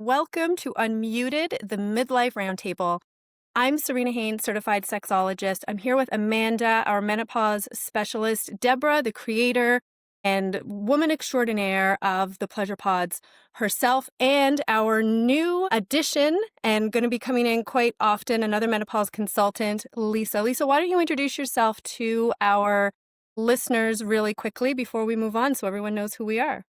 Welcome to Unmuted, the Midlife Roundtable. I'm Serena Haynes, certified sexologist. I'm here with Amanda, our menopause specialist, Deborah, the creator and woman extraordinaire of the Pleasure Pods herself, and our new addition and going to be coming in quite often, another menopause consultant, Lisa. Lisa, why don't you introduce yourself to our listeners really quickly before we move on so everyone knows who we are?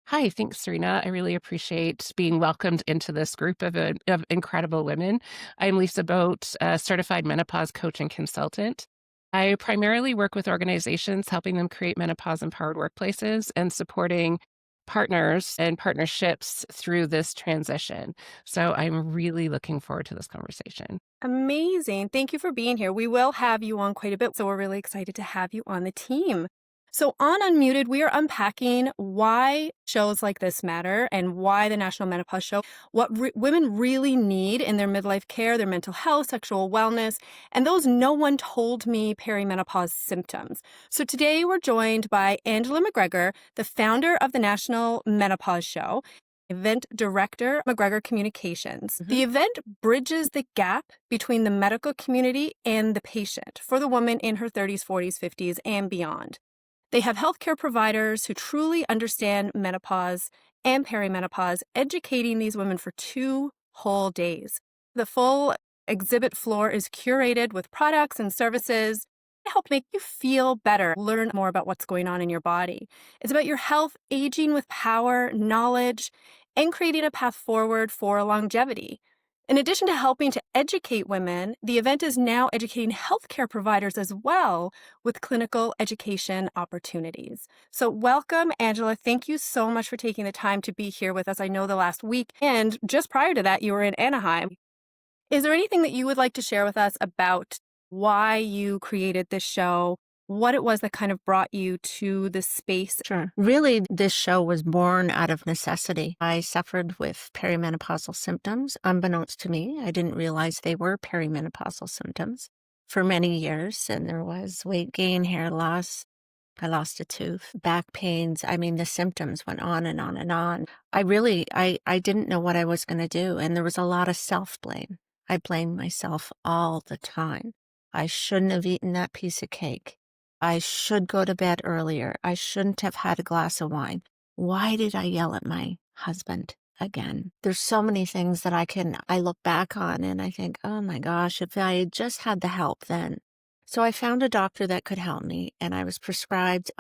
Hi, thanks, Serena. I really appreciate being welcomed into this group of incredible women. I'm Lisa Boat, a certified menopause coach and consultant. I primarily work with organizations helping them create menopause empowered workplaces and supporting partners and partnerships through this transition. So I'm really looking forward to this conversation. Amazing. Thank you for being here. We will have you on quite a bit, so we're really excited to have you on the team. So, on Unmuted, we are unpacking why shows like this matter and why the National Menopause Show, what women really need in their midlife care, their mental health, sexual wellness, and those no one told me perimenopause symptoms. So, today we're joined by Angela MacGregor, the founder of the National Menopause Show, event director, MacGregor Communications. Mhm. The event bridges the gap between the medical community and the patient for the woman in her 30s, 40s, 50s, and beyond. They have healthcare providers who truly understand menopause and perimenopause, educating these women for 2 whole days. The full exhibit floor is curated with products and services to help make you feel better, learn more about what's going on in your body. It's about your health, aging with power, knowledge, and creating a path forward for longevity. In addition to helping to educate women, the event is now educating healthcare providers as well with clinical education opportunities. So, welcome, Angela. Thank you so much for taking the time to be here with us. I know the last week, and just prior to that, you were in Anaheim. Is there anything that you would like to share with us about why you created this show, what it was that kind of brought you to this space? Sure. Really, this show was born out of necessity. I suffered with perimenopausal symptoms. Unbeknownst to me, I didn't realize they were perimenopausal symptoms for many years. And there was weight gain, hair loss. I lost a tooth, back pains. I mean, the symptoms went on and on and on. I didn't know what I was going to do. And there was a lot of self-blame. I blamed myself all the time. I shouldn't have eaten that piece of cake. I should go to bed earlier. I shouldn't have had a glass of wine. Why did I yell at my husband again? There's so many things that I look back on and I think, oh my gosh, if I had just had the help then. So I found a doctor that could help me and I was prescribed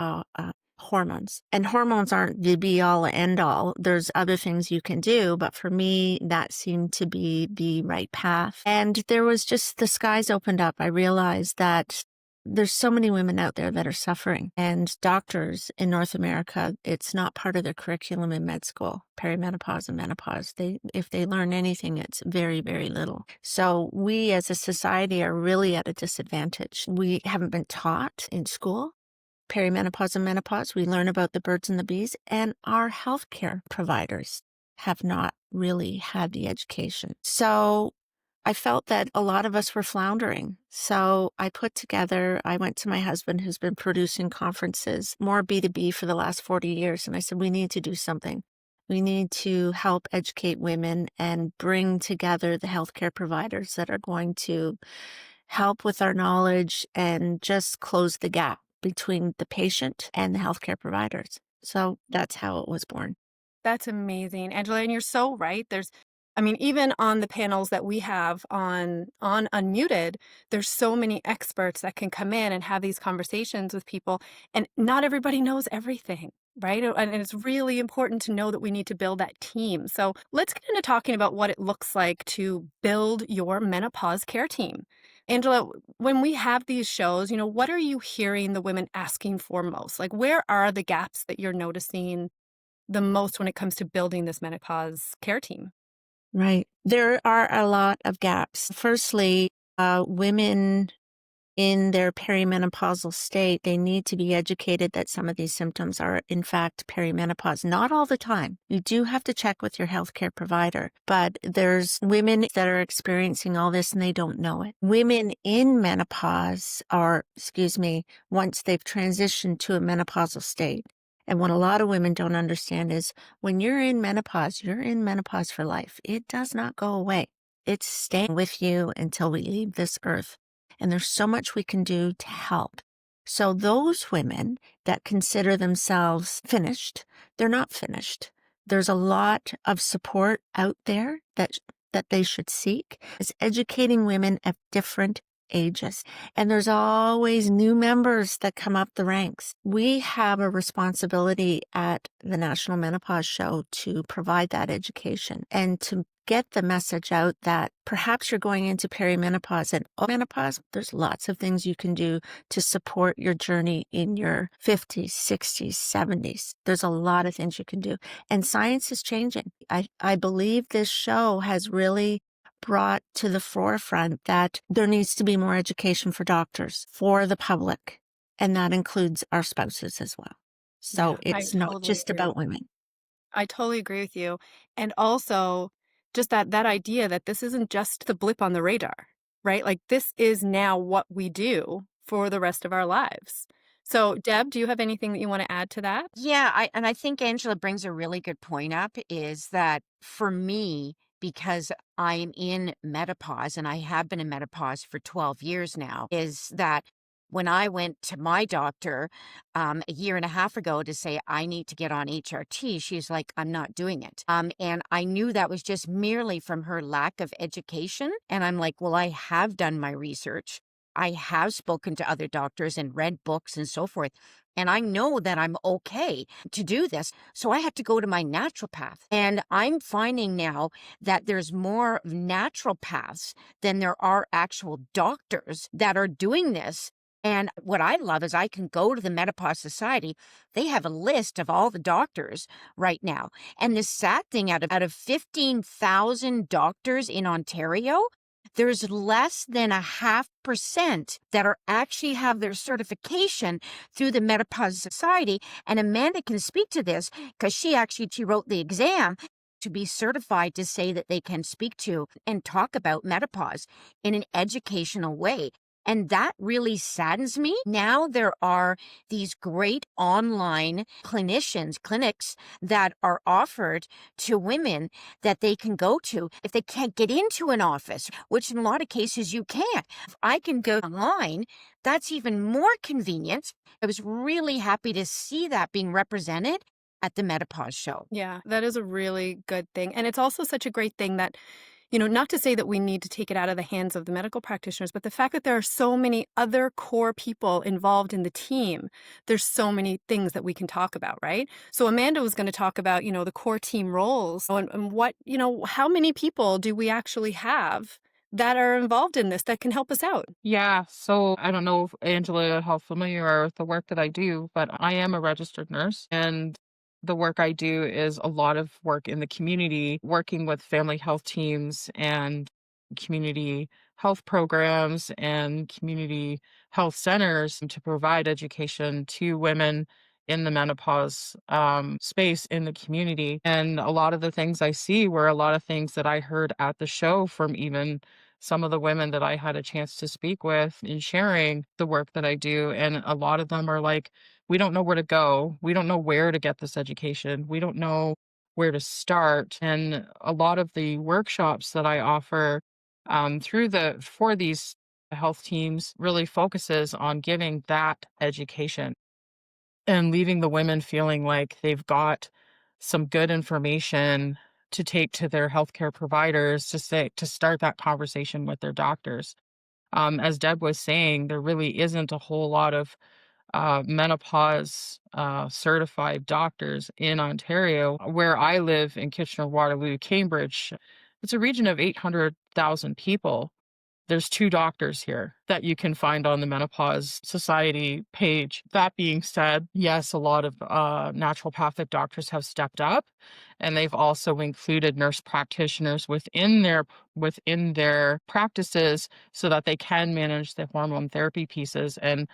hormones. And hormones aren't the be all end all. There's other things you can do, but for me, that seemed to be the right path. And there was just the skies opened up. I realized that there's so many women out there that are suffering, and doctors in North America, it's not part of their curriculum in med school, perimenopause and menopause. If they learn anything, it's very, very little. So we as a society are really at a disadvantage. We haven't been taught in school perimenopause and menopause. We learn about the birds and the bees, and our healthcare providers have not really had the education. So I felt that a lot of us were floundering. So I went to my husband who's been producing conferences, more B2B for the last 40 years. And I said, we need to do something. We need to help educate women and bring together the healthcare providers that are going to help with our knowledge and just close the gap between the patient and the healthcare providers. So that's how it was born. That's amazing, Angela, and you're so right. Even on the panels that we have on Unmuted, there's so many experts that can come in and have these conversations with people, and not everybody knows everything, right? And it's really important to know that we need to build that team. So let's get into talking about what it looks like to build your menopause care team. Angela, when we have these shows, what are you hearing the women asking for most? Like, where are the gaps that you're noticing the most when it comes to building this menopause care team? Right. There are a lot of gaps. Firstly, women in their perimenopausal state, they need to be educated that some of these symptoms are, in fact, perimenopause. Not all the time. You do have to check with your healthcare provider, but there's women that are experiencing all this and they don't know it. Women in menopause once they've transitioned to a menopausal state, And what a lot of women don't understand is when you're in menopause for life. It does not go away. It's staying with you until we leave this earth. And there's so much we can do to help. So those women that consider themselves finished, they're not finished. There's a lot of support out there that they should seek. Is educating women at different ages. And there's always new members that come up the ranks. We have a responsibility at the National Menopause Show to provide that education and to get the message out that perhaps you're going into perimenopause and menopause. There's lots of things you can do to support your journey in your 50s, 60s, 70s. There's a lot of things you can do. And science is changing. I believe this show has really brought to the forefront that there needs to be more education for doctors, for the public, and that includes our spouses as well. So Yeah, I it's not totally just agree. about women. I totally agree with you. And also just that idea that this isn't just the blip on the radar, right? Like this is now what we do for the rest of our lives. So, Deb, do you have anything that you want to add to that? Yeah, I think Angela brings a really good point up is that for me, because I'm in menopause and I have been in menopause for 12 years now, is that when I went to my doctor a year and a half ago to say I need to get on HRT, she's like, I'm not doing it. And I knew that was just merely from her lack of education. And I'm like, well, I have done my research. I have spoken to other doctors and read books and so forth. And I know that I'm okay to do this. So I have to go to my naturopath. And I'm finding now that there's more natural paths than there are actual doctors that are doing this. And what I love is I can go to the Menopause Society. They have a list of all the doctors right now. And the sad thing out of 15,000 doctors in Ontario, there's less than 0.5% that are actually have their certification through the Menopause Society. And Amanda can speak to this because she wrote the exam to be certified to say that they can speak to and talk about menopause in an educational way. And that really saddens me. Now there are these great online clinics that are offered to women that they can go to if they can't get into an office, which in a lot of cases you can't. If I can go online, that's even more convenient. I was really happy to see that being represented at the Menopause Show. Yeah, that is a really good thing. And it's also such a great thing that, not to say that we need to take it out of the hands of the medical practitioners, but the fact that there are so many other core people involved in the team, there's so many things that we can talk about, right? So Amanda was going to talk about, the core team roles and what, how many people do we actually have that are involved in this that can help us out? Yeah, so I don't know if Angela, how familiar you are with the work that I do, but I am a registered nurse and the work I do is a lot of work in the community, working with family health teams and community health programs and community health centers to provide education to women in the menopause space in the community. And a lot of the things I see were a lot of things that I heard at the show from even some of the women that I had a chance to speak with in sharing the work that I do. And a lot of them are like, we don't know where to go. We don't know where to get this education. We don't know where to start. And a lot of the workshops that I offer for these health teams really focuses on giving that education and leaving the women feeling like they've got some good information to take to their healthcare providers to start that conversation with their doctors. As Deb was saying, there really isn't a whole lot of menopause certified doctors in Ontario. Where I live in Kitchener, Waterloo, Cambridge, it's a region of 800,000 people. There's 2 doctors here that you can find on the Menopause Society page. That being said, yes, a lot of naturopathic doctors have stepped up, and they've also included nurse practitioners within their practices so that they can manage the hormone therapy pieces. And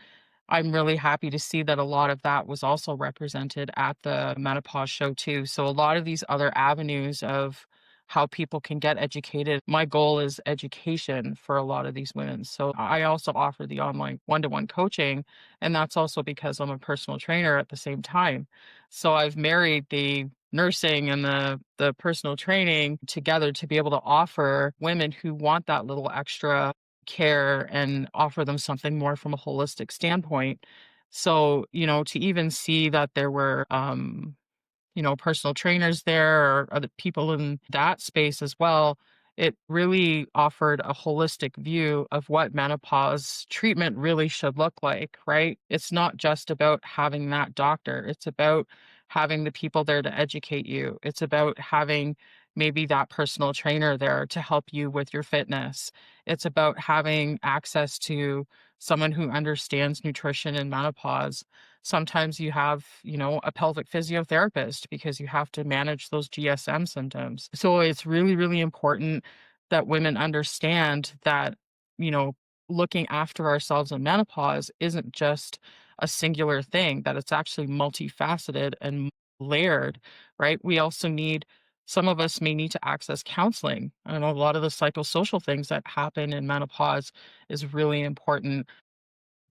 I'm really happy to see that a lot of that was also represented at the menopause show too. So a lot of these other avenues of how people can get educated. My goal is education for a lot of these women. So I also offer the online one-to-one coaching, and that's also because I'm a personal trainer at the same time. So I've married the nursing and the personal training together to be able to offer women who want that little extra care and offer them something more from a holistic standpoint. So, to even see that there were personal trainers there or other people in that space as well, it really offered a holistic view of what menopause treatment really should look like, right? It's not just about having that doctor, it's about having the people there to educate you. It's about having maybe that personal trainer there to help you with your fitness. It's about having access to someone who understands nutrition and menopause. Sometimes you have, a pelvic physiotherapist because you have to manage those GSM symptoms. So it's really, really important that women understand that, you know, looking after ourselves in menopause isn't just a singular thing, that it's actually multifaceted and layered, right? We also need, some of us may need to access counseling. I know a lot of the psychosocial things that happen in menopause is really important,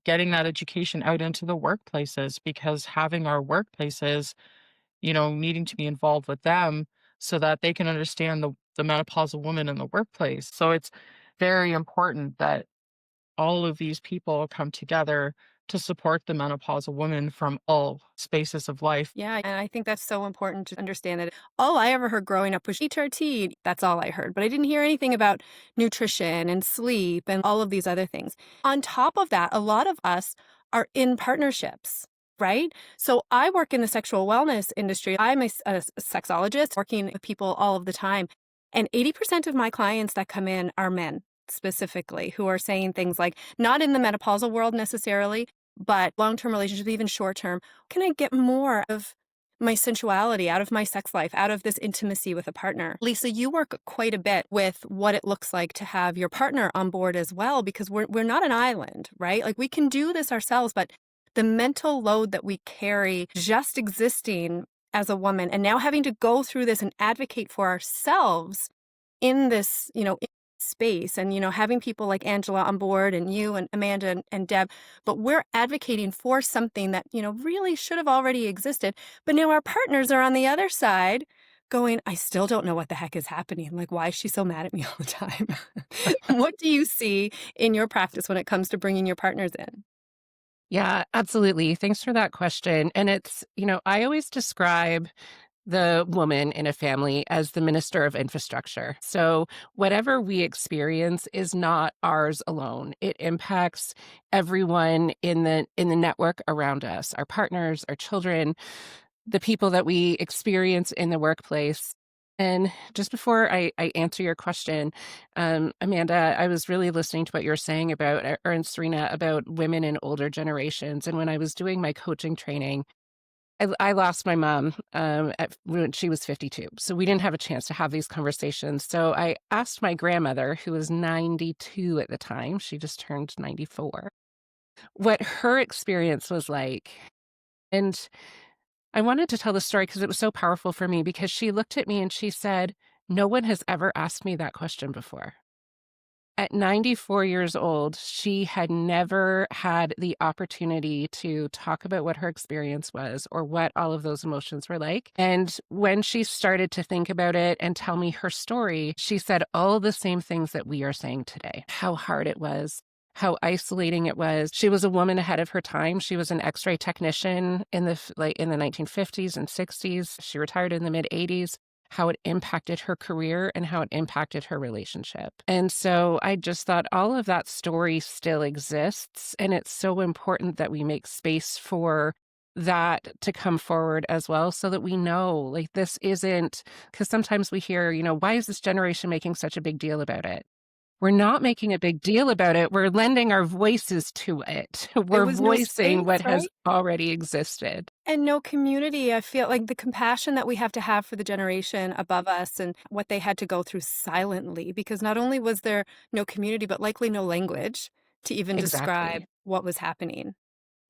getting that education out into the workplaces, because having our workplaces, needing to be involved with them so that they can understand the menopausal woman in the workplace. So it's very important that all of these people come together to support the menopausal woman from all spaces of life. Yeah, and I think that's so important to understand that all I ever heard growing up was HRT. That's all I heard. But I didn't hear anything about nutrition and sleep and all of these other things. On top of that, a lot of us are in partnerships, right? So I work in the sexual wellness industry. I'm a sexologist working with people all of the time. And 80% of my clients that come in are men specifically who are saying things like, not in the menopausal world necessarily, but long-term relationships, even short-term, can I get more of my sensuality out of my sex life, out of this intimacy with a partner? Lisa, you work quite a bit with what it looks like to have your partner on board as well, because we're not an island, right? Like we can do this ourselves, but the mental load that we carry just existing as a woman and now having to go through this and advocate for ourselves in this, space and, having people like Angela on board and you and Amanda and Deb, but we're advocating for something that, really should have already existed. But now our partners are on the other side going, I still don't know what the heck is happening. Like, why is she so mad at me all the time? What do you see in your practice when it comes to bringing your partners in? Yeah, absolutely. Thanks for that question. And it's, I always describe the woman in a family as the minister of infrastructure. So whatever we experience is not ours alone. It impacts everyone in the network around us, our partners, our children, the people that we experience in the workplace. And just before I answer your question, Amanda, I was really listening to what you were saying about, and Serena, about women in older generations. And when I was doing my coaching training, I lost my mom when she was 52. So we didn't have a chance to have these conversations. So I asked my grandmother, who was 92 at the time, she just turned 94, what her experience was like. And I wanted to tell the story because it was so powerful for me, because she looked at me and she said, "No one has ever asked me that question before." At 94 years old, she had never had the opportunity to talk about what her experience was or what all of those emotions were like. And when she started to think about it and tell me her story, she said all the same things that we are saying today: how hard it was, how isolating it was. She was a woman ahead of her time. She was an X-ray technician in the 1950s and 60s. She retired in the mid 80s. How it impacted her career and how it impacted her relationship. And so I just thought all of that story still exists. And it's so important that we make space for that to come forward as well, so that we know, like, this isn't, because sometimes we hear, why is this generation making such a big deal about it? We're not making a big deal about it. We're lending our voices to it. There We're was no voicing space, what has right? already existed. And no community. I feel like the compassion that we have to have for the generation above us and what they had to go through silently, because not only was there no community, but likely no language to even describe Exactly. what was happening.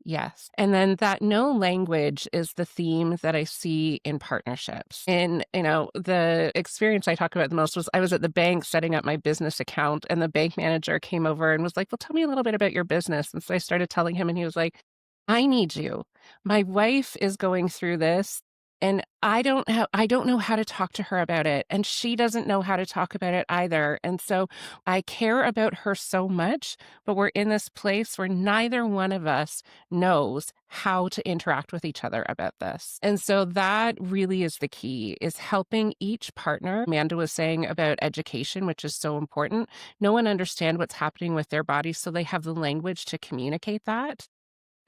Yes. And then that no language is the theme that I see in partnerships. And, the experience I talk about the most was I was at the bank setting up my business account, and the bank manager came over and was like, well, tell me a little bit about your business. And so I started telling him, and he was like, I need you. My wife is going through this. And I don't know how to talk to her about it. And she doesn't know how to talk about it either. And so I care about her so much, but we're in this place where neither one of us knows how to interact with each other about this. And so that really is the key, is helping each partner. Amanda was saying about education, which is so important. No one understands what's happening with their body, so they have the language to communicate that,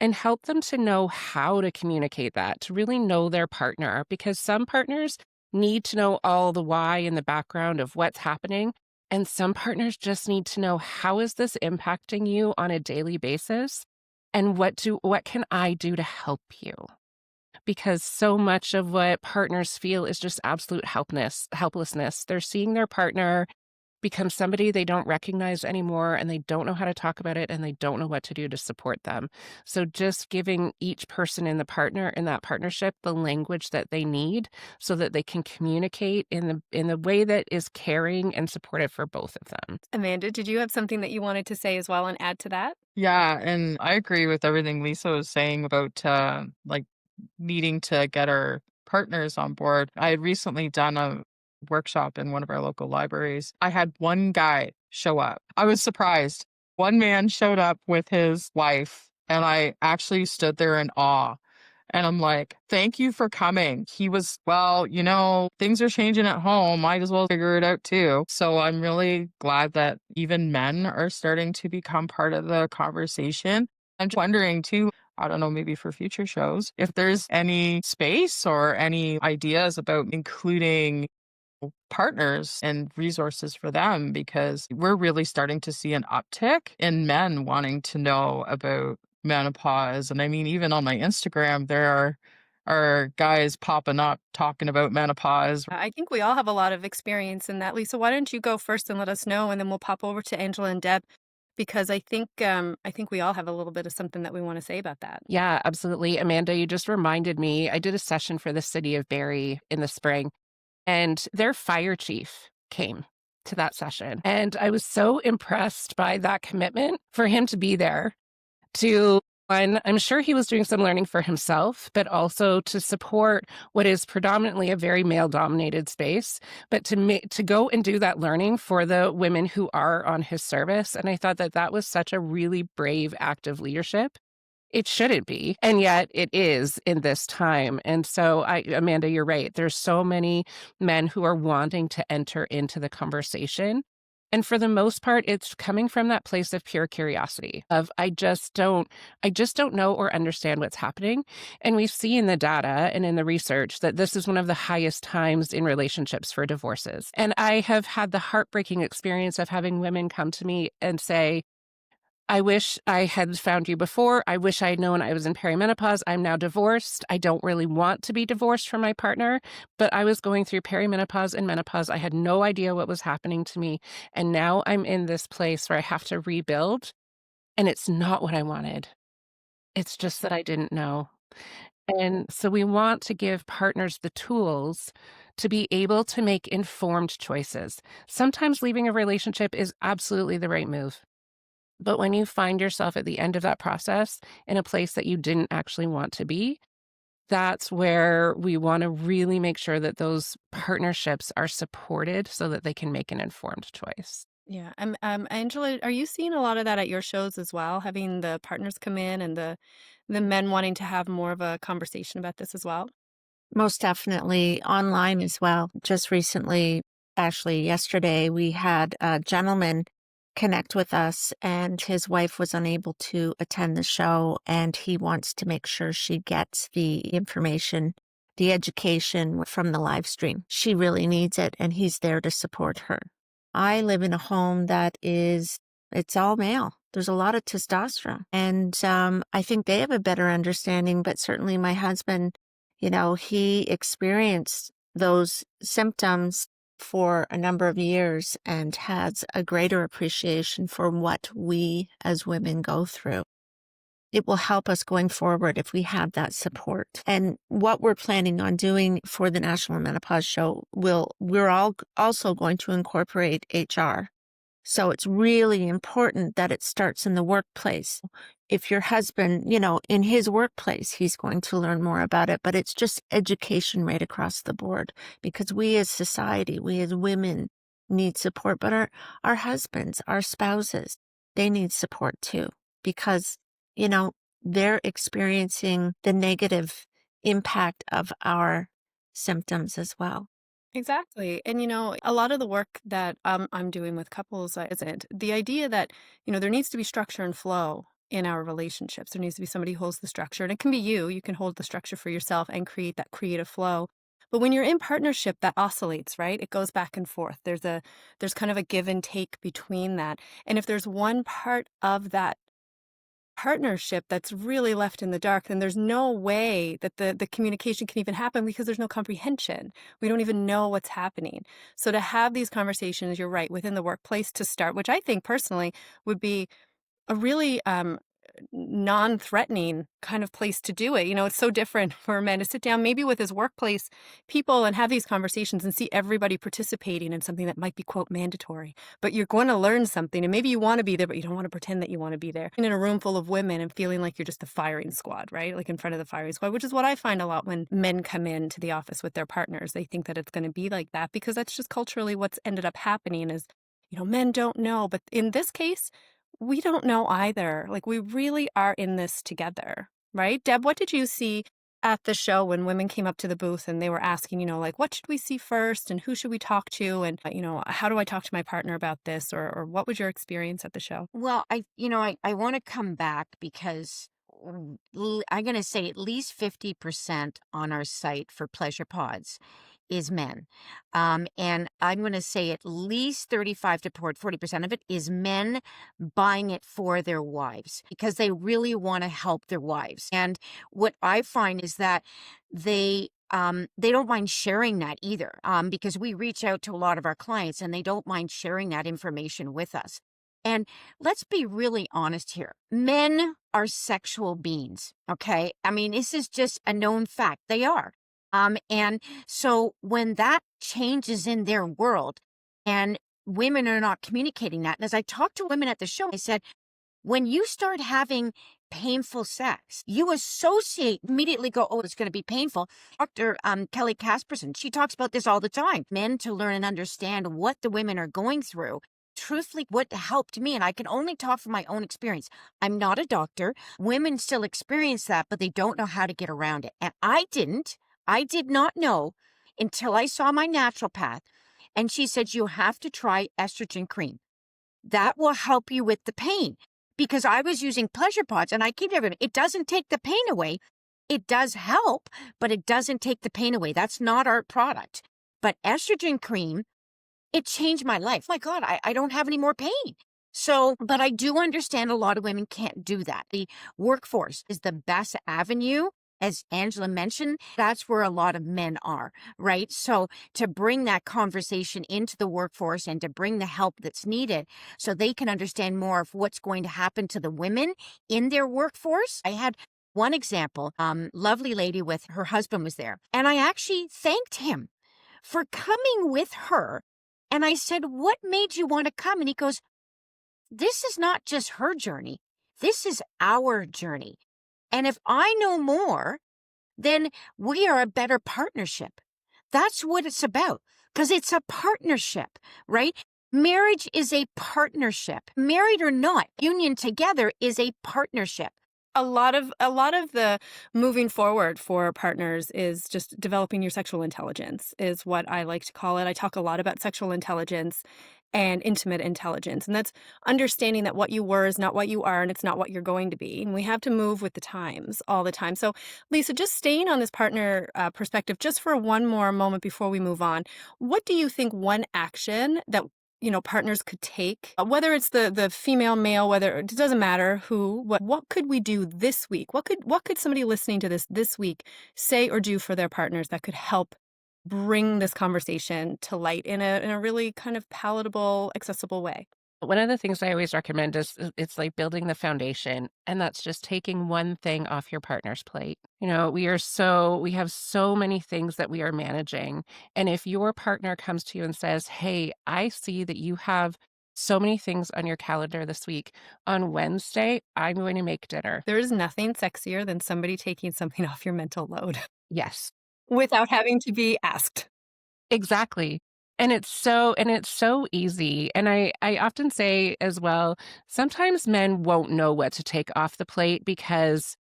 and help them to know how to communicate that, to really know their partner, because some partners need to know all the why in the background of what's happening. And some partners just need to know, how is this impacting you on a daily basis? And what can I do to help you? Because so much of what partners feel is just absolute helplessness. They're seeing their partner become somebody they don't recognize anymore, and they don't know how to talk about it, and they don't know what to do to support them. So just giving each person in that partnership the language that they need, so that they can communicate in the way that is caring and supportive for both of them. Amanda, did you have something that you wanted to say as well and add to that? Yeah, and I agree with everything Lisa was saying about like needing to get our partners on board. I had recently done a workshop in one of our local libraries. I had one guy show up. I was surprised. One man showed up with his wife, and I actually stood there in awe. And I'm like, thank you for coming. He was, well, things are changing at home. Might as well figure it out too. So I'm really glad that even men are starting to become part of the conversation. I'm just wondering too, I don't know, maybe for future shows, if there's any space or any ideas about including partners and resources for them, because we're really starting to see an uptick in men wanting to know about menopause. And I mean, even on my Instagram, there are guys popping up talking about menopause. I think we all have a lot of experience in that. Lisa, why don't you go first and let us know, and then we'll pop over to Angela and Deb, because I think we all have a little bit of something that we want to say about that. Yeah, absolutely. Amanda, you just reminded me, I did a session for the city of Barrie in the spring, and their fire chief came to that session. And I was so impressed by that commitment for him to be there, to one, I'm sure he was doing some learning for himself, but also to support what is predominantly a very male-dominated space, but to go and do that learning for the women who are on his service. And I thought that that was such a really brave act of leadership. It shouldn't be, and yet it is in this time. And so, Amanda, you're right. There's so many men who are wanting to enter into the conversation. And for the most part, it's coming from that place of pure curiosity of, I just don't know or understand what's happening. And we see in the data and in the research that this is one of the highest times in relationships for divorces. And I have had the heartbreaking experience of having women come to me and say, I wish I had found you before. I wish I had known I was in perimenopause. I'm now divorced. I don't really want to be divorced from my partner, but I was going through perimenopause and menopause. I had no idea what was happening to me. And now I'm in this place where I have to rebuild. And it's not what I wanted. It's just that I didn't know. And so we want to give partners the tools to be able to make informed choices. Sometimes leaving a relationship is absolutely the right move. But when you find yourself at the end of that process in a place that you didn't actually want to be, that's where we want to really make sure that those partnerships are supported so that they can make an informed choice. Yeah. Angela, are you seeing a lot of that at your shows as well? Having the partners come in and the men wanting to have more of a conversation about this as well? Most definitely online as well. Just recently, actually yesterday, we had a gentleman connect with us, and his wife was unable to attend the show, and he wants to make sure she gets the information, the education from the live stream. She really needs it, and he's there to support her. I live in a home that it's all male. There's a lot of testosterone, and I think they have a better understanding, but certainly my husband, he experienced those symptoms for a number of years and has a greater appreciation for what we as women go through. it will help us going forward if we have that support. And what we're planning on doing for the National Menopause Show, we're all also going to incorporate HR. So it's really important that it starts in the workplace. If your husband, in his workplace, he's going to learn more about it, but it's just education right across the board, because we as society, we as women need support, but our husbands, our spouses, they need support too, because, they're experiencing the negative impact of our symptoms as well. Exactly. And, a lot of the work that I'm doing with couples isn't the idea that, there needs to be structure and flow in our relationships. There needs to be somebody who holds the structure. And it can be you. You can hold the structure for yourself and create that creative flow. But when you're in partnership, that oscillates, right? It goes back and forth. There's kind of a give and take between that. And if there's one part of that partnership that's really left in the dark, then there's no way that the communication can even happen, because there's no comprehension. We don't even know what's happening. So to have these conversations, you're right, within the workplace to start, which I think personally would be a really non-threatening kind of place to do it. It's so different for a man to sit down maybe with his workplace people and have these conversations and see everybody participating in something that might be, quote, mandatory. But you're going to learn something, and maybe you want to be there, but you don't want to pretend that you want to be there. And in a room full of women and feeling like you're just the firing squad, right? Like in front of the firing squad, which is what I find a lot when men come into the office with their partners. They think that it's going to be like that because that's just culturally what's ended up happening is, men don't know. But in this case, we don't know either. Like, we really are in this together, right? Deb, what did you see at the show when women came up to the booth and they were asking, like, what should we see first and who should we talk to? And, how do I talk to my partner about this? Or what was your experience at the show? Well, I want to come back because I'm going to say at least 50% on our site for pleasure pods is men. And I'm going to say at least 35 to 40% of it is men buying it for their wives because they really want to help their wives. And what I find is that they don't mind sharing that either, because we reach out to a lot of our clients and they don't mind sharing that information with us. And let's be really honest here. Men are sexual beings, okay? I mean, this is just a known fact. They are. And so when that changes in their world and women are not communicating that, and as I talked to women at the show, I said, when you start having painful sex, you immediately go, oh, it's going to be painful. Dr. Kelly Casperson, she talks about this all the time. Men to learn and understand what the women are going through. Truthfully, what helped me, and I can only talk from my own experience. I'm not a doctor. Women still experience that, but they don't know how to get around it. And I did not know until I saw my naturopath. And she said, you have to try estrogen cream. That will help you with the pain. Because I was using pleasure pods and I keep everything. It doesn't take the pain away. It does help, but it doesn't take the pain away. That's not our product. But estrogen cream, it changed my life. My God, I don't have any more pain. So, but I do understand a lot of women can't do that. The workforce is the best avenue. As Angela mentioned, that's where a lot of men are, right? So to bring that conversation into the workforce and to bring the help that's needed so they can understand more of what's going to happen to the women in their workforce. I had one example, lovely lady with her husband was there. And I actually thanked him for coming with her. And I said, what made you want to come? And he goes, this is not just her journey. This is our journey. And if I know more, then we are a better partnership. That's what it's about, because it's a partnership, right? Marriage is a partnership. Married or not, union together is a partnership. A lot of the moving forward for partners is just developing your sexual intelligence is what I like to call it. I talk a lot about sexual intelligence and intimate intelligence. And that's understanding that what you were is not what you are and it's not what you're going to be. And we have to move with the times all the time. So Lisa, just staying on this partner perspective, just for one more moment before we move on, what do you think one action that partners could take, whether it's the female, male, whether it doesn't matter who, what could we do this week? What could somebody listening to this week say or do for their partners that could help bring this conversation to light in a really kind of palatable, accessible way? One of the things I always recommend is it's like building the foundation, and that's just taking one thing off your partner's plate. We have so many things that we are managing. And if your partner comes to you and says, "Hey, I see that you have so many things on your calendar this week. On Wednesday, I'm going to make dinner." There is nothing sexier than somebody taking something off your mental load Yes. without having to be asked. Exactly. And it's so easy. And I often say as well, sometimes men won't know what to take off the plate because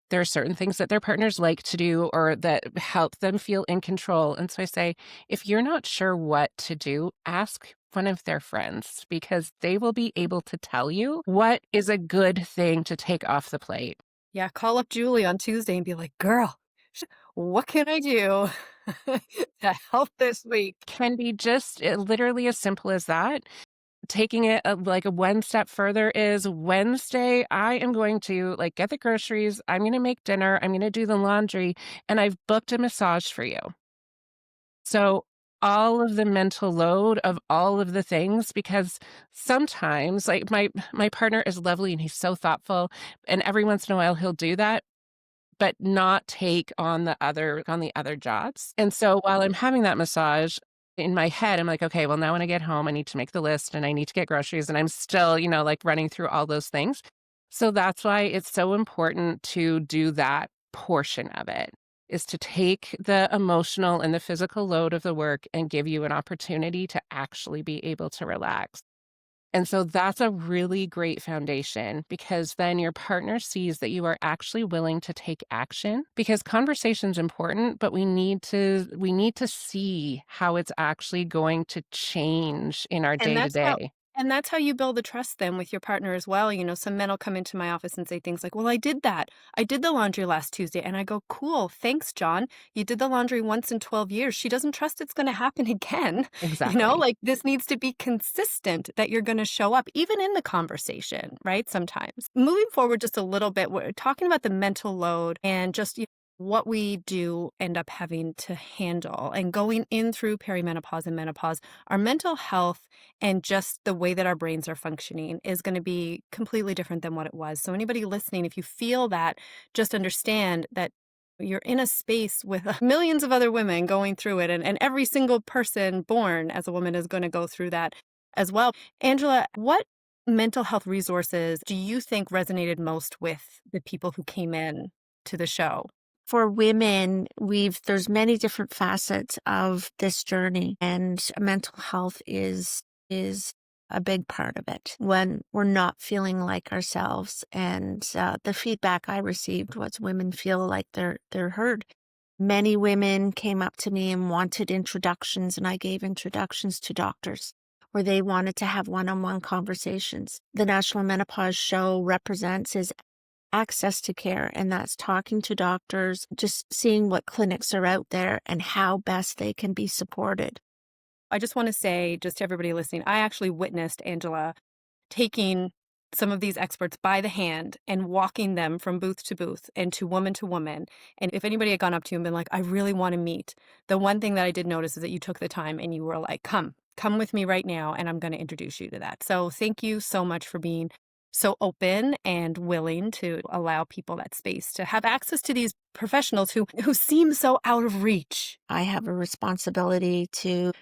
there are certain things that their partners like to do or that help them feel in control. And so I say, if you're not sure what to do, ask one of their friends because they will be able to tell you what is a good thing to take off the plate. Yeah, call up Julie on Tuesday and be like, "Girl, what can I do to help this week?" Can be just literally as simple as that. Taking it like a one step further is Wednesday, I am going to like get the groceries, I'm going to make dinner, I'm going to do the laundry, and I've booked a massage for you. So all of the mental load of all of the things, because sometimes like my partner is lovely and he's so thoughtful, and every once in a while he'll do that but not take on the other jobs. And so while I'm having that massage, in my head, I'm like, okay, well, now when I get home, I need to make the list and I need to get groceries. And I'm still, like running through all those things. So that's why it's so important to do that portion of it, is to take the emotional and the physical load of the work and give you an opportunity to actually be able to relax. And so that's a really great foundation because then your partner sees that you are actually willing to take action because conversation's important, but we need to see how it's actually going to change in our And day to day. that's how you build the trust then with your partner as well. Some men will come into my office and say things like, "Well, I did that. I did the laundry last Tuesday." And I go, "Cool. Thanks, John. You did the laundry once in 12 years. She doesn't trust it's going to happen again." Exactly. Like this needs to be consistent that you're going to show up even in the conversation, right? Sometimes. Moving forward just a little bit, we're talking about the mental load and just what we do end up having to handle and going in through perimenopause and menopause. Our mental health and just the way that our brains are functioning is going to be completely different than what it was. So anybody listening, if you feel that, just understand that you're in a space with millions of other women going through it, and every single person born as a woman is going to go through that as well. Angela, what mental health resources do you think resonated most with the people who came in to the show? For women, there's many different facets of this journey, and mental health is a big part of it when we're not feeling like ourselves. And the feedback I received was women feel like they're heard. Many women came up to me and wanted introductions, and I gave introductions to doctors where they wanted to have one-on-one conversations. The National Menopause Show represents is access to care, and that's talking to doctors, just seeing what clinics are out there and how best they can be supported. I just want to say, just to everybody listening, I actually witnessed Angela taking some of these experts by the hand and walking them from booth to booth and to woman. And if anybody had gone up to you and been like, "I really want to meet," the one thing that I did notice is that you took the time and you were like, come with me right now, and I'm going to introduce you to that. So thank you so much for being so open and willing to allow people that space to have access to these professionals who seem so out of reach. I have a responsibility to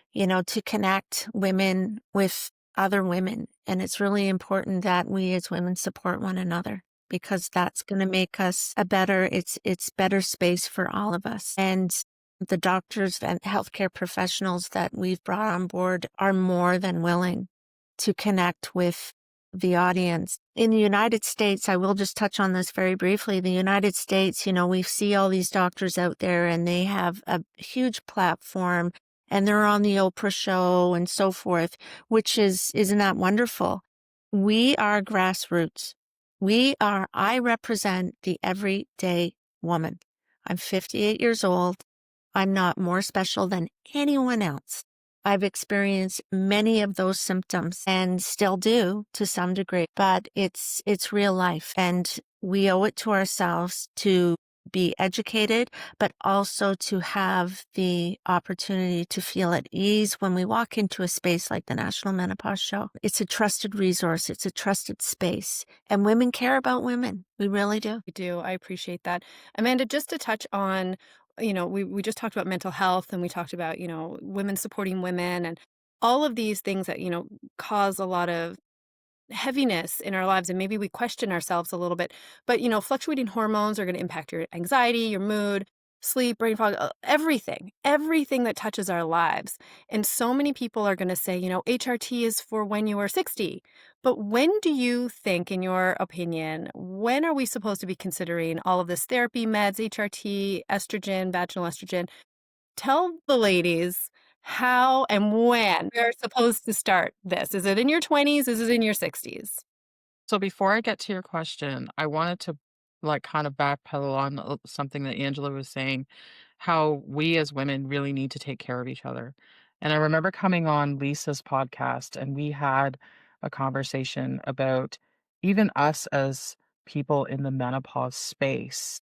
connect women with other women. And it's really important that we as women support one another because that's going to make us it's better space for all of us. And the doctors and healthcare professionals that we've brought on board are more than willing to connect with the audience. In the United States, I will just touch on this very briefly. The United States, we see all these doctors out there and they have a huge platform and they're on the Oprah show and so forth, isn't that wonderful? We are grassroots. I represent the everyday woman. I'm 58 years old. I'm not more special than anyone else. I've experienced many of those symptoms and still do to some degree, but it's real life. And we owe it to ourselves to be educated, but also to have the opportunity to feel at ease when we walk into a space like the National Menopause Show. It's a trusted resource. It's a trusted space. And women care about women. We really do. We do. I appreciate that. Amanda, just to touch on, we just talked about mental health and we talked about, women supporting women and all of these things that, cause a lot of heaviness in our lives, and maybe we question ourselves a little bit. But fluctuating hormones are going to impact your anxiety, your mood, sleep, brain fog, everything that touches our lives. And so many people are going to say, HRT is for when you are 60. But when do you think, in your opinion, when are we supposed to be considering all of this therapy, meds, HRT, estrogen, vaginal estrogen? Tell the ladies how and when we're supposed to start this. Is it in your 20s? Is it in your 60s? So before I get to your question, I wanted to like kind of backpedal on something that Angela was saying, how we as women really need to take care of each other. And I remember coming on Lisa's podcast and we had a conversation about even us as people in the menopause space,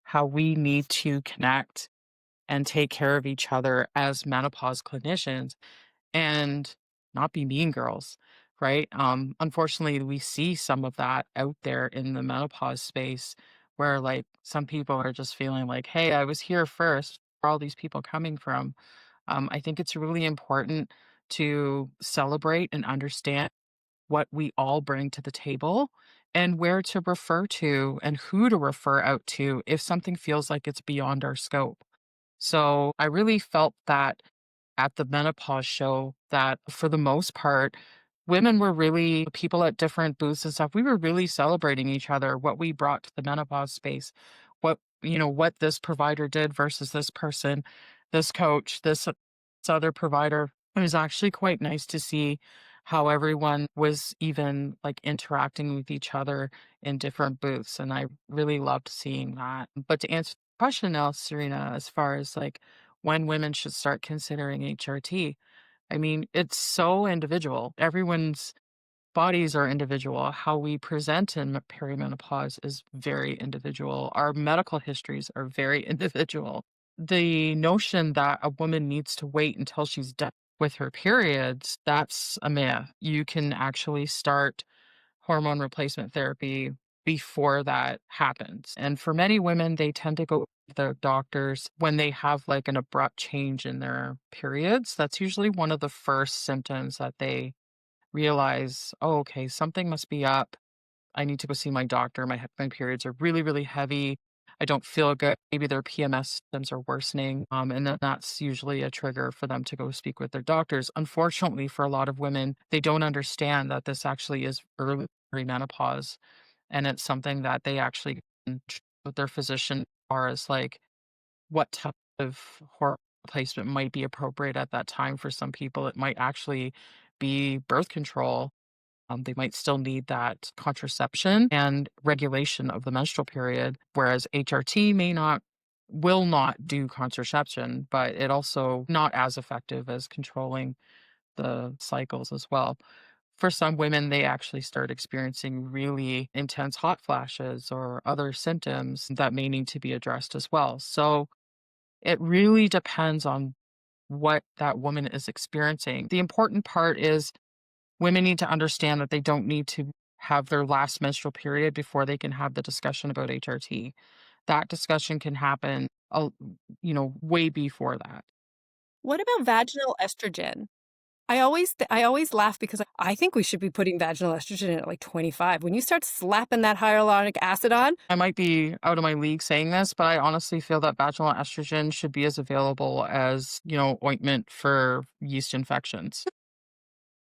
how we need to connect and take care of each other as menopause clinicians and not be mean girls, right? Unfortunately, we see some of that out there in the menopause space where like some people are just feeling like, hey, I was here first. Where are all these people coming from? I think it's really important to celebrate and understand what we all bring to the table and where to refer to and who to refer out to if something feels like it's beyond our scope. So I really felt that at the menopause show that for the most part, women were really people at different booths and stuff. We were really celebrating each other, what we brought to the menopause space, what this provider did versus this person, this coach, this other provider. It was actually quite nice to see how everyone was even like interacting with each other in different booths. And I really loved seeing that. But to answer the question now, Serena, as far as like when women should start considering HRT, I mean, it's so individual. Everyone's bodies are individual. How we present in perimenopause is very individual. Our medical histories are very individual. The notion that a woman needs to wait until she's done with her periods, that's a myth. You can actually start hormone replacement therapy before that happens. And for many women, they tend to go to the doctors when they have like an abrupt change in their periods. That's usually one of the first symptoms that they realize, oh, okay, something must be up. I need to go see my doctor. My periods are really, really heavy. I don't feel good. Maybe their PMS symptoms are worsening. And then that's usually a trigger for them to go speak with their doctors. Unfortunately, for a lot of women, they don't understand that this actually is early menopause. And it's something that they actually can check with their physician as far as like what type of hormone replacement might be appropriate at that time. For some people, it might actually be birth control. They might still need that contraception and regulation of the menstrual period, whereas HRT will not do contraception, but it also not as effective as controlling the cycles as well. For some women, they actually start experiencing really intense hot flashes or other symptoms that may need to be addressed as well. So it really depends on what that woman is experiencing. The important part is women need to understand that they don't need to have their last menstrual period before they can have the discussion about HRT. That discussion can happen, way before that. What about vaginal estrogen? I always laugh because I think we should be putting vaginal estrogen at like 25. When you start slapping that hyaluronic acid on, I might be out of my league saying this, but I honestly feel that vaginal estrogen should be as available as, ointment for yeast infections.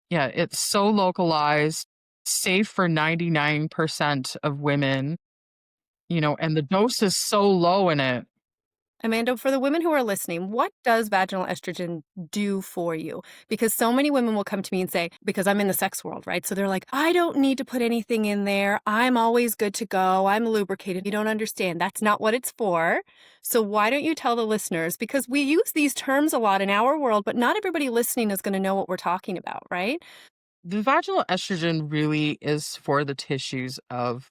Yeah, it's so localized, safe for 99% of women, and the dose is so low in it. Amanda, for the women who are listening, what does vaginal estrogen do for you? Because so many women will come to me and say, because I'm in the sex world, right? So they're like, I don't need to put anything in there. I'm always good to go. I'm lubricated. You don't understand. That's not what it's for. So why don't you tell the listeners? Because we use these terms a lot in our world, but not everybody listening is going to know what we're talking about, right? The vaginal estrogen really is for the tissues of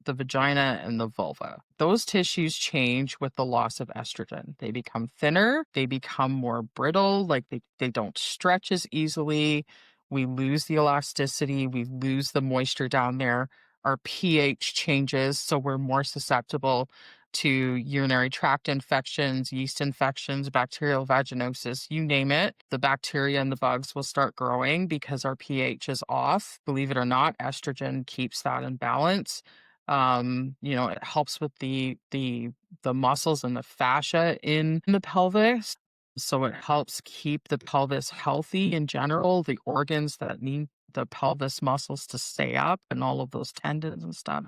the vagina and the vulva. Those tissues change with the loss of estrogen. They become thinner, they become more brittle, like they don't stretch as easily. We lose the elasticity, we lose the moisture down there. Our pH changes, so we're more susceptible to urinary tract infections, yeast infections, bacterial vaginosis, you name it. The bacteria and the bugs will start growing because our pH is off. Believe it or not, estrogen keeps that in balance. It helps with the muscles and the fascia in the pelvis. So it helps keep the pelvis healthy in general, the organs that need the pelvis muscles to stay up and all of those tendons and stuff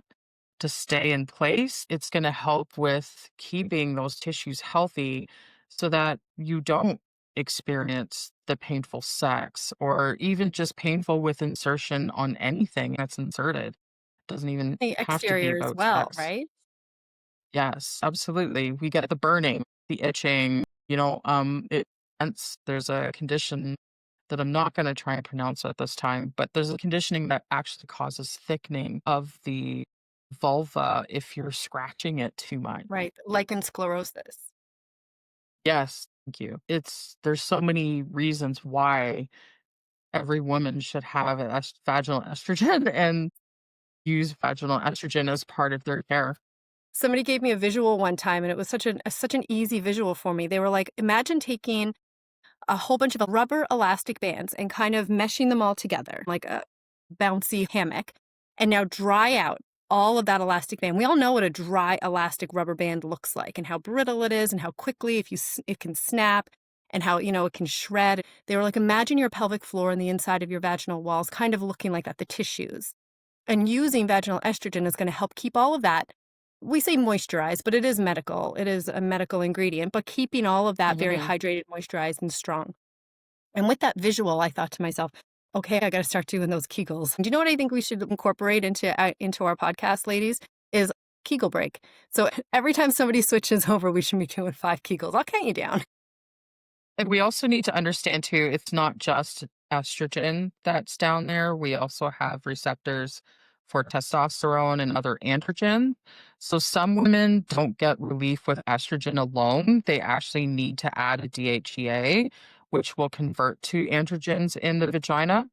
to stay in place. It's going to help with keeping those tissues healthy so that you don't experience the painful sex or even just painful with insertion on anything that's inserted. Doesn't even The have to be exterior as about well, sex. right? Yes, absolutely. We get the burning, the itching, there's a condition that I'm not going to try and pronounce at this time, but there's a conditioning that actually causes thickening of the vulva if you're scratching it too much. Right. Lichen sclerosis. Yes, thank you. There's so many reasons why every woman should have vaginal estrogen and use vaginal estrogen as part of their care. Somebody gave me a visual one time, and it was such an easy visual for me. They were like, imagine taking a whole bunch of rubber elastic bands and kind of meshing them all together like a bouncy hammock, and now dry out all of that elastic band. We all know what a dry elastic rubber band looks like and how brittle it is and how quickly it can snap and how, it can shred. They were like, imagine your pelvic floor and the inside of your vaginal walls kind of looking like that, the tissues. And using vaginal estrogen is going to help keep all of that. We say moisturized, but it is medical. It is a medical ingredient, but keeping all of that very Mhm. hydrated, moisturized, and strong. And with that visual, I thought to myself, okay, I got to start doing those Kegels. Do you know what I think we should incorporate into our podcast, ladies? Is Kegel break. So every time somebody switches over, we should be doing 5 Kegels. I'll count you down. And we also need to understand too, it's not just estrogen that's down there. We also have receptors for testosterone and other androgen. So some women don't get relief with estrogen alone. They actually need to add a DHEA, which will convert to androgens in the vagina.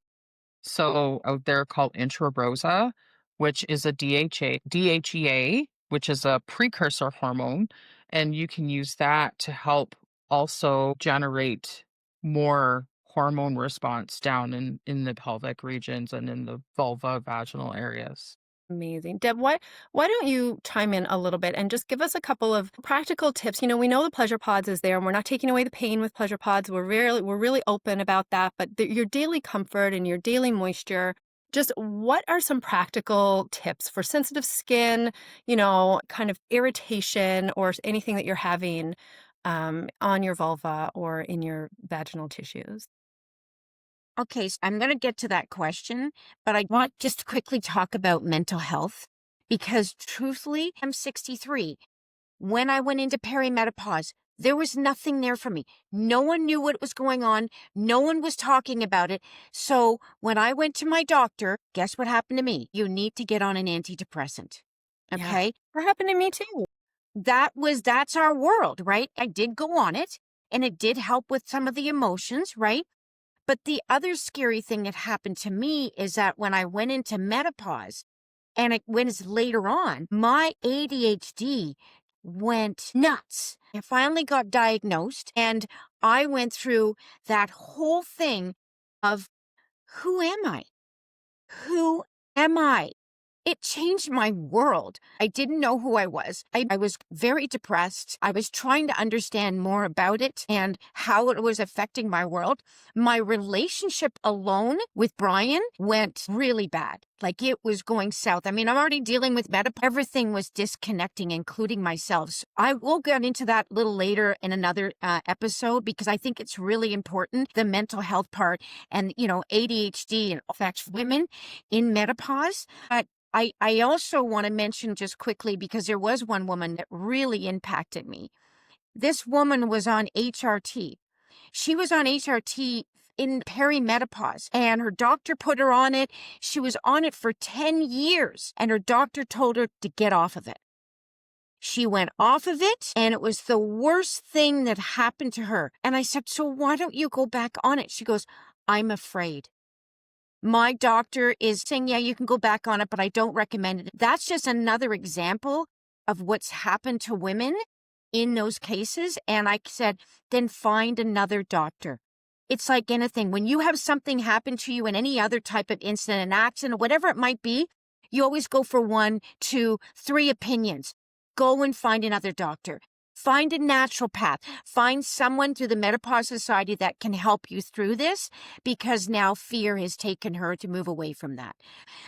So out there called intrarosa, which is a DHEA, which is a precursor hormone, and you can use that to help also generate more hormone response down in the pelvic regions and in the vulva vaginal areas. Amazing. Deb, why don't you chime in a little bit and just give us a couple of practical tips? We know the Pleasure Pods is there and we're not taking away the pain with Pleasure Pods. We're really open about that, but your daily comfort and your daily moisture, just what are some practical tips for sensitive skin, kind of irritation or anything that you're having on your vulva or in your vaginal tissues? Okay, so I'm going to get to that question, but I want just to quickly talk about mental health because truthfully, I'm 63. When I went into perimenopause, there was nothing there for me. No one knew what was going on. No one was talking about it. So when I went to my doctor, guess what happened to me? You need to get on an antidepressant. Yeah. Okay. That happened to me too. That's our world, right? I did go on it and it did help with some of the emotions, right? But the other scary thing that happened to me is that when I went into menopause and it went later on, my ADHD went nuts. I finally got diagnosed and I went through that whole thing of who am I? Who am I? It changed my world. I didn't know who I was. I was very depressed. I was trying to understand more about it and how it was affecting my world. My relationship alone with Brian went really bad. Like it was going south. I mean, I'm already dealing with menopause. Everything was disconnecting, including myself. So I will get into that a little later in another episode because I think it's really important, the mental health part and, ADHD and affects women in menopause. But I also want to mention just quickly because there was one woman that really impacted me. This woman was on HRT. She was on HRT in perimenopause, and her doctor put her on it. She was on it for 10 years, and her doctor told her to get off of it. She went off of it, and it was the worst thing that happened to her. And I said, so why don't you go back on it? She goes, I'm afraid. My doctor is saying, yeah, you can go back on it, but I don't recommend it. That's just another example of what's happened to women in those cases. And I said, then find another doctor. It's like anything. When you have something happen to you in any other type of incident, an accident, whatever it might be, you always go for 1, 2, 3 opinions. Go and find another doctor. Find a naturopath. Find someone through the Menopause Society that can help you through this, because now fear has taken her to move away from that.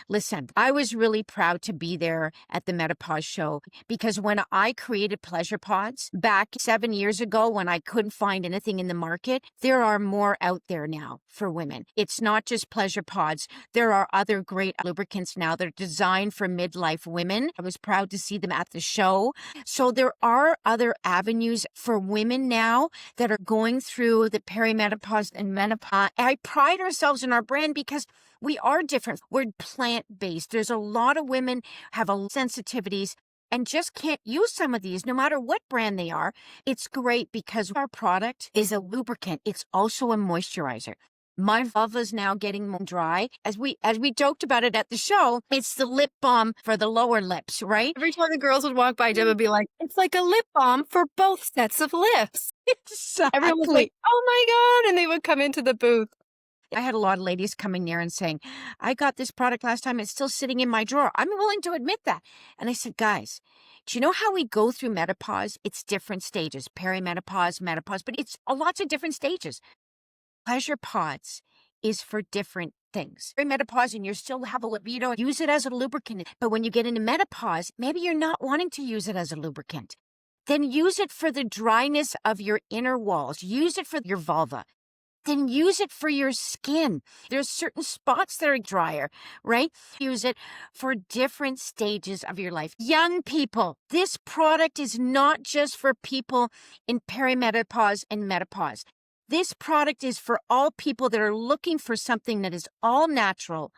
Listen, I was really proud to be there at the Menopause Show, because when I created Pleasure Pods back 7 years ago, when I couldn't find anything in the market, there are more out there now for women. It's not just Pleasure Pods. There are other great lubricants now that are designed for midlife women. I was proud to see them at the show. So there are other avenues for women now that are going through the perimenopause and menopause. I pride ourselves in our brand because we are different. We're plant-based. There's a lot of women have sensitivities and just can't use some of these, no matter what brand they are. It's great because our product is a lubricant. It's also a moisturizer. My vulva is now getting more dry. As we joked about it at the show, it's the lip balm for the lower lips, right? Every time the girls would walk by, Deb would be like, it's like a lip balm for both sets of lips. Exactly. Everyone was like, oh my God. And they would come into the booth. I had a lot of ladies coming there and saying, I got this product last time. It's still sitting in my drawer. I'm willing to admit that. And I said, guys, do you know how we go through menopause? It's different stages, perimenopause, menopause, but it's lots of different stages. Pleasure Pods is for different things. Perimenopause, and you still have a libido, use it as a lubricant. But when you get into menopause, maybe you're not wanting to use it as a lubricant. Then use it for the dryness of your inner walls. Use it for your vulva. Then use it for your skin. There's certain spots that are drier, right? Use it for different stages of your life. Young people, this product is not just for people in perimenopause and menopause. This product is for all people that are looking for something that is all natural,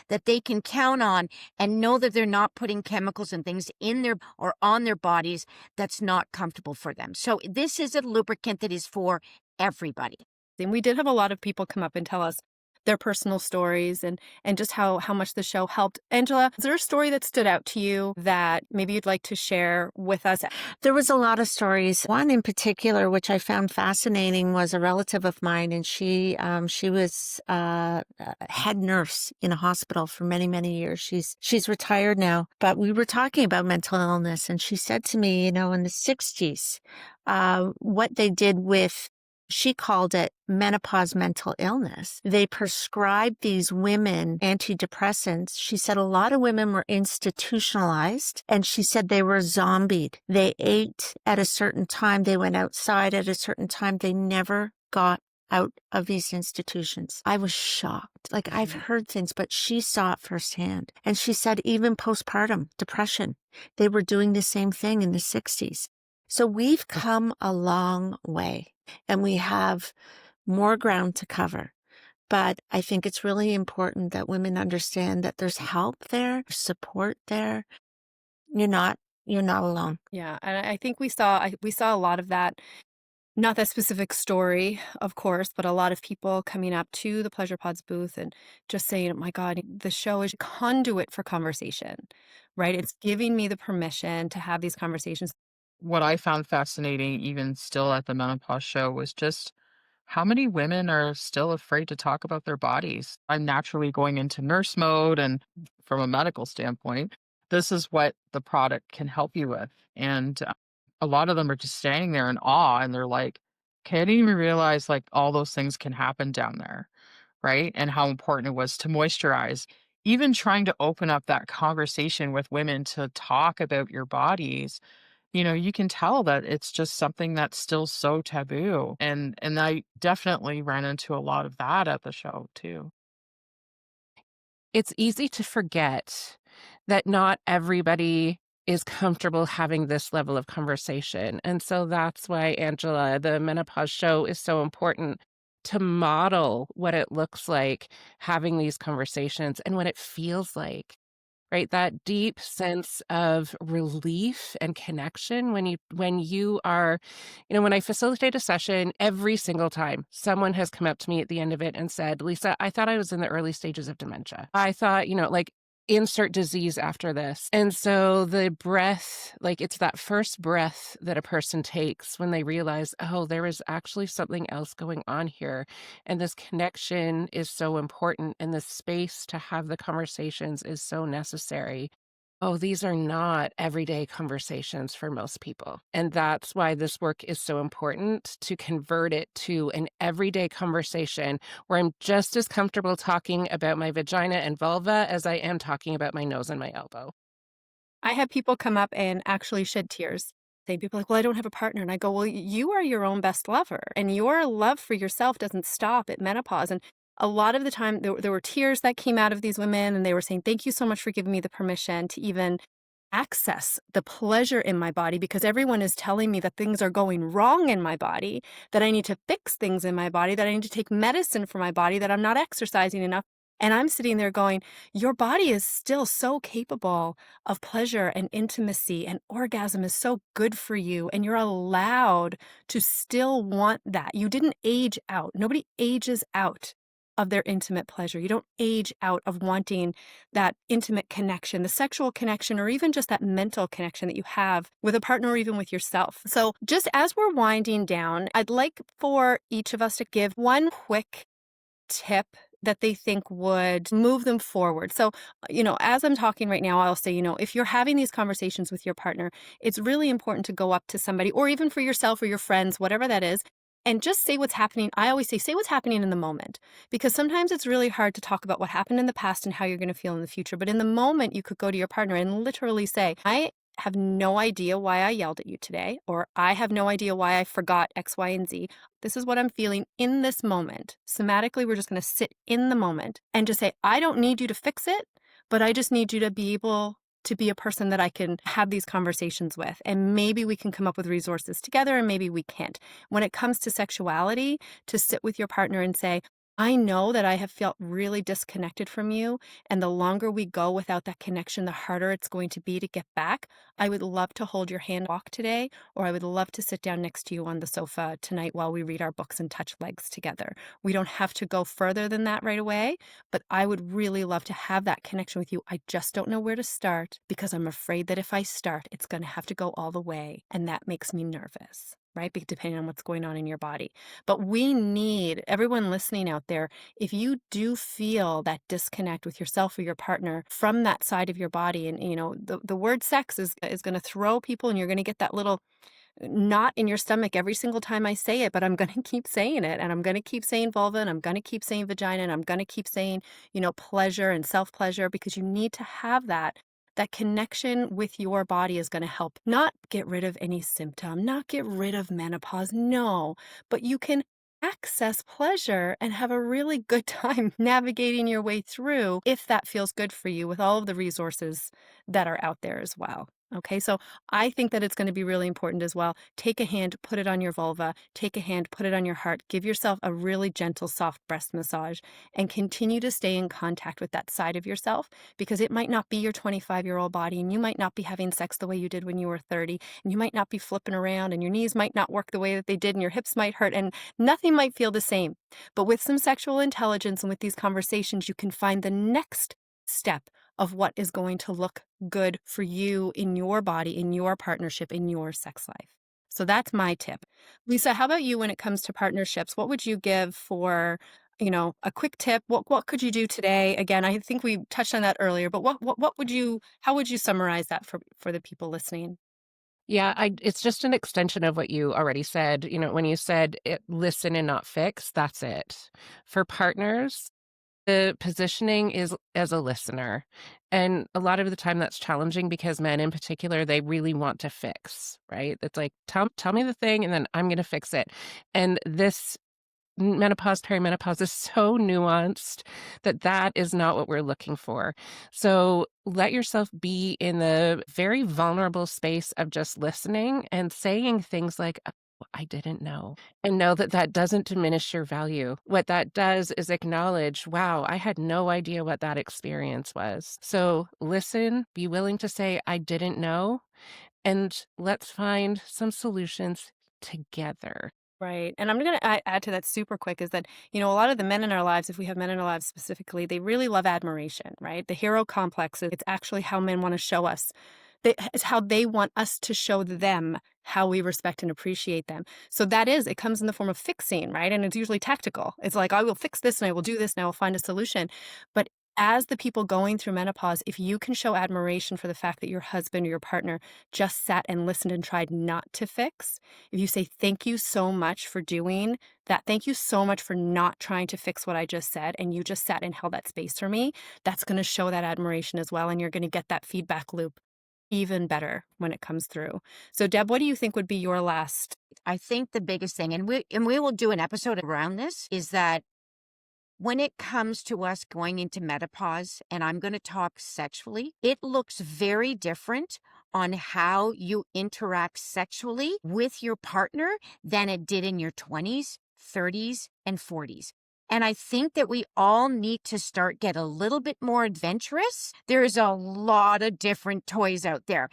that they can count on and know that they're not putting chemicals and things in their or on their bodies that's not comfortable for them. So this is a lubricant that is for everybody. And we did have a lot of people come up and tell us their personal stories and just how much the show helped. Angela, is there a story that stood out to you that maybe you'd like to share with us? There was a lot of stories. One in particular, which I found fascinating, was a relative of mine, and she was head nurse in a hospital for many, many years. She's retired now, but we were talking about mental illness, and she said to me, in the 60s, what they did with, she called it menopause mental illness. They prescribed these women antidepressants. She said a lot of women were institutionalized, and she said they were zombied. They ate at a certain time. They went outside at a certain time. They never got out of these institutions. I was shocked. Like, I've heard things, but she saw it firsthand. And she said even postpartum depression, they were doing the same thing in the 60s. So we've come a long way, and we have more ground to cover. But I think it's really important that women understand that there's help there, support there. You're not alone. Yeah, and I think we saw a lot of that. Not that specific story, of course, but a lot of people coming up to the Pleasure Pods booth and just saying, oh my God, the show is a conduit for conversation, right? It's giving me the permission to have these conversations. What I found fascinating, even still at the Menopause Show, was just how many women are still afraid to talk about their bodies. I'm naturally going into nurse mode, and from a medical standpoint, this is what the product can help you with. And a lot of them are just standing there in awe, and they're like, okay, I didn't even realize like all those things can happen down there, right? And how important it was to moisturize. Even trying to open up that conversation with women to talk about your bodies, you can tell that it's just something that's still so taboo. And I definitely ran into a lot of that at the show too. It's easy to forget that not everybody is comfortable having this level of conversation. And so that's why, Angela, the Menopause Show is so important to model what it looks like having these conversations and what it feels like. Right, that deep sense of relief and connection when you are when I facilitate a session, every single time, someone has come up to me at the end of it and said, "Lisa, I thought I was in the early stages of dementia. I thought, like, insert disease after this." And so the breath, like, it's that first breath that a person takes when they realize, "Oh, there is actually something else going on here, and this connection is so important, and the space to have the conversations is so necessary." Oh, these are not everyday conversations for most people. And that's why this work is so important, to convert it to an everyday conversation where I'm just as comfortable talking about my vagina and vulva as I am talking about my nose and my elbow. I have people come up and actually shed tears. They people like, "Well, I don't have a partner." And I go, "Well, you are your own best lover, and your love for yourself doesn't stop at menopause." And a lot of the time, there were tears that came out of these women, and they were saying, "Thank you so much for giving me the permission to even access the pleasure in my body, because everyone is telling me that things are going wrong in my body, that I need to fix things in my body, that I need to take medicine for my body, that I'm not exercising enough." And I'm sitting there going, your body is still so capable of pleasure and intimacy, and orgasm is so good for you, and you're allowed to still want that. You didn't age out. Nobody ages out of their intimate pleasure. You don't age out of wanting that intimate connection, the sexual connection, or even just that mental connection that you have with a partner or even with yourself. So just as we're winding down, I'd like for each of us to give one quick tip that they think would move them forward. So, as I'm talking right now, I'll say, if you're having these conversations with your partner, it's really important to go up to somebody, or even for yourself or your friends, whatever that is, and just say what's happening. I always say what's happening in the moment, because sometimes it's really hard to talk about what happened in the past and how you're going to feel in the future. But in the moment, you could go to your partner and literally say, "I have no idea why I yelled at you today," or "I have no idea why I forgot X, Y, and Z. This is what I'm feeling in this moment." Somatically, we're just going to sit in the moment and just say, "I don't need you to fix it, but I just need you to be able to be a person that I can have these conversations with. And maybe we can come up with resources together, and maybe we can't." When it comes to sexuality, to sit with your partner and say, "I know that I have felt really disconnected from you, and the longer we go without that connection, the harder it's going to be to get back. I would love to hold your hand walk today, or I would love to sit down next to you on the sofa tonight while we read our books and touch legs together. We don't have to go further than that right away, but I would really love to have that connection with you. I just don't know where to start, because I'm afraid that if I start, it's going to have to go all the way, and that makes me nervous." Right? Depending on what's going on in your body. But we need everyone listening out there, if you do feel that disconnect with yourself or your partner from that side of your body, and the word sex is going to throw people, and you're going to get that little knot in your stomach every single time I say it, but I'm going to keep saying it, and I'm going to keep saying vulva, and I'm going to keep saying vagina, and I'm going to keep saying, pleasure and self-pleasure, because you need to have that. That connection with your body is going to help not get rid of any symptom, not get rid of menopause, no, but you can access pleasure and have a really good time navigating your way through, if that feels good for you, with all of the resources that are out there as well. Okay, so I think that it's going to be really important as well. Take a hand, put it on your vulva, take a hand, put it on your heart, give yourself a really gentle, soft breast massage, and continue to stay in contact with that side of yourself, because it might not be your 25-year-old body, and you might not be having sex the way you did when you were 30, and you might not be flipping around, and your knees might not work the way that they did, and your hips might hurt, and nothing might feel the same. But with some sexual intelligence and with these conversations, you can find the next step of what is going to look good for you in your body, in your partnership, in your sex life. So that's my tip. Lisa, how about you when it comes to partnerships? What would you give for, a quick tip? What could you do today? Again, I think we touched on that earlier, but how would you summarize that for the people listening? Yeah, it's just an extension of what you already said. When you said listen and not fix, that's it. For partners, the positioning is as a listener. And a lot of the time that's challenging, because men in particular, they really want to fix, right? It's like, tell me the thing, and then I'm going to fix it. And this menopause, perimenopause is so nuanced that is not what we're looking for. So let yourself be in the very vulnerable space of just listening and saying things like, "Oh, I didn't know. And know that that doesn't diminish your value. What that does is acknowledge, wow, I had no idea what that experience was. So listen, be willing to say, I didn't know, and let's find some solutions together. Right. And I'm going to add to that super quick is that, a lot of the men in our lives, if we have men in our lives specifically, they really love admiration, right? The hero complex, it's actually how men want to show us. It's how they want us to show them how we respect and appreciate them. So it comes in the form of fixing, right? And it's usually tactical. It's like, I will fix this and I will do this and I will find a solution. But as the people going through menopause, if you can show admiration for the fact that your husband or your partner just sat and listened and tried not to fix, if you say, thank you so much for doing that, thank you so much for not trying to fix what I just said, and you just sat and held that space for me, that's going to show that admiration as well. And you're going to get that feedback loop even better when it comes through. So Deb, what do you think would be your last? I think the biggest thing, and we will do an episode around this, is that when it comes to us going into menopause, and I'm going to talk sexually, it looks very different on how you interact sexually with your partner than it did in your 20s, 30s, and 40s. And I think that we all need to get a little bit more adventurous. There's a lot of different toys out there.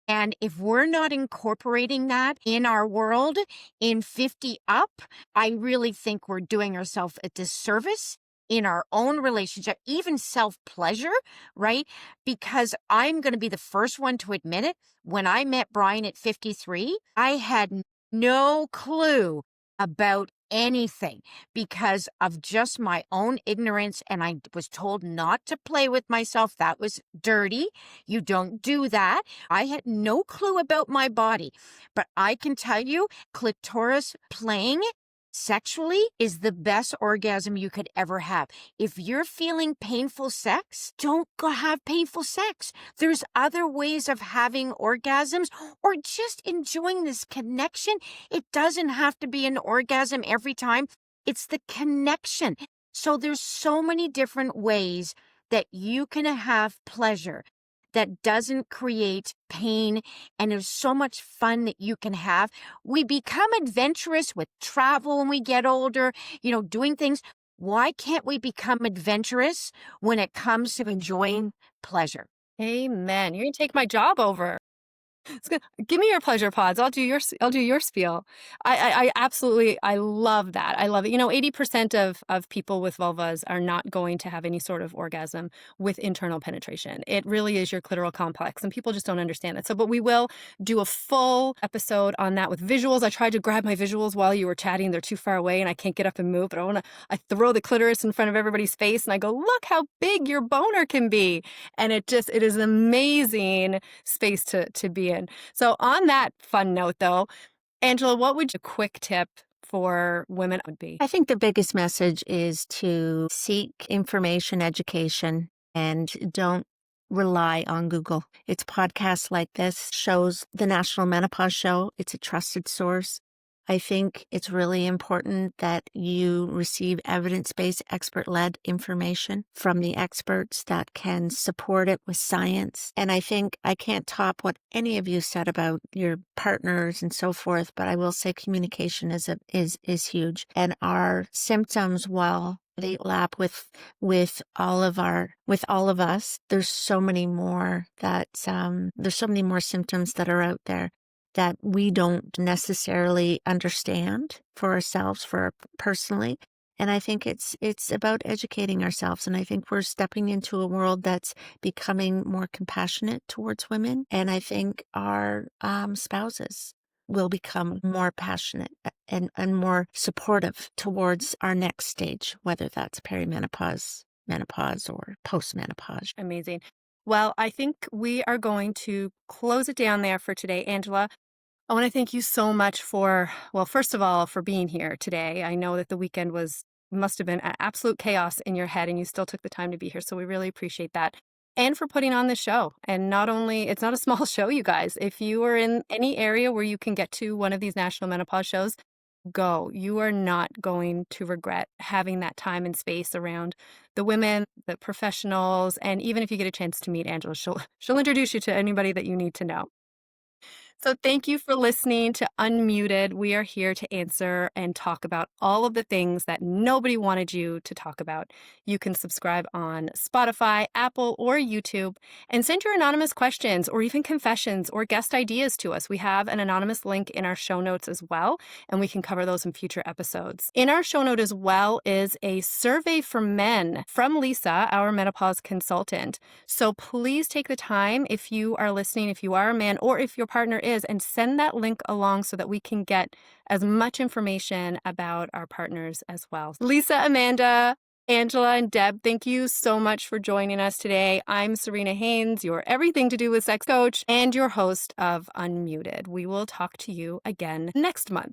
And if we're not incorporating that in our world in 50 up, I really think we're doing ourselves a disservice in our own relationship, even self-pleasure, right? Because I'm going to be the first one to admit it. When I met Brian at 53, I had no clue about anything because of just my own ignorance. And I was told not to play with myself. That was dirty. You don't do that. I had no clue about my body, but I can tell you clitoris playing sexually is the best orgasm you could ever have. If you're feeling painful sex, don't go have painful sex. There's other ways of having orgasms or just enjoying this connection. It doesn't have to be an orgasm every time. It's the connection. So there's so many different ways that you can have pleasure that doesn't create pain, and there's so much fun that you can have. We become adventurous with travel when we get older, doing things. Why can't we become adventurous when it comes to enjoying pleasure? Amen. You're going to take my job over. Give me your pleasure pods. I'll do your spiel. I absolutely, I love that. I love it. 80% of people with vulvas are not going to have any sort of orgasm with internal penetration. It really is your clitoral complex, and people just don't understand that. So, but we will do a full episode on that with visuals. I tried to grab my visuals while you were chatting. They're too far away and I can't get up and move, but I throw the clitoris in front of everybody's face and I go, look how big your boner can be. And it is an amazing space to be in. So on that fun note, though, Angela, what would a quick tip for women would be? I think the biggest message is to seek information, education, and don't rely on Google. It's podcasts like this, shows the National Menopause Show. It's a trusted source. I think it's really important that you receive evidence-based, expert-led information from the experts that can support it with science. And I think I can't top what any of you said about your partners and so forth, but I will say communication is huge. And our symptoms, while they lap with all of us, there's so many more symptoms that are out there that we don't necessarily understand for ourselves, personally. And I think it's about educating ourselves. And I think we're stepping into a world that's becoming more compassionate towards women. And I think our spouses will become more passionate and more supportive towards our next stage, whether that's perimenopause, menopause, or postmenopause. Amazing. Well, I think we are going to close it down there for today, Angela. I want to thank you so much first of all, for being here today. I know that the weekend must have been absolute chaos in your head and you still took the time to be here. So we really appreciate that. And for putting on this show. And it's not a small show, you guys. If you are in any area where you can get to one of these National Menopause shows, go. You are not going to regret having that time and space around the women, the professionals, and even if you get a chance to meet Angela, she'll introduce you to anybody that you need to know. So thank you for listening to Unmuted. We are here to answer and talk about all of the things that nobody wanted you to talk about. You can subscribe on Spotify, Apple, or YouTube and send your anonymous questions or even confessions or guest ideas to us. We have an anonymous link in our show notes as well, and we can cover those in future episodes. In our show note as well is a survey for men from Lisa, our menopause consultant. So please take the time, if you are listening, if you are a man or if your partner is, and send that link along so that we can get as much information about our partners as well. Lisa, Amanda, Angela, and Deb, thank you so much for joining us today. I'm Serena Haynes, your everything to do with sex coach and your host of Unmuted. We will talk to you again next month.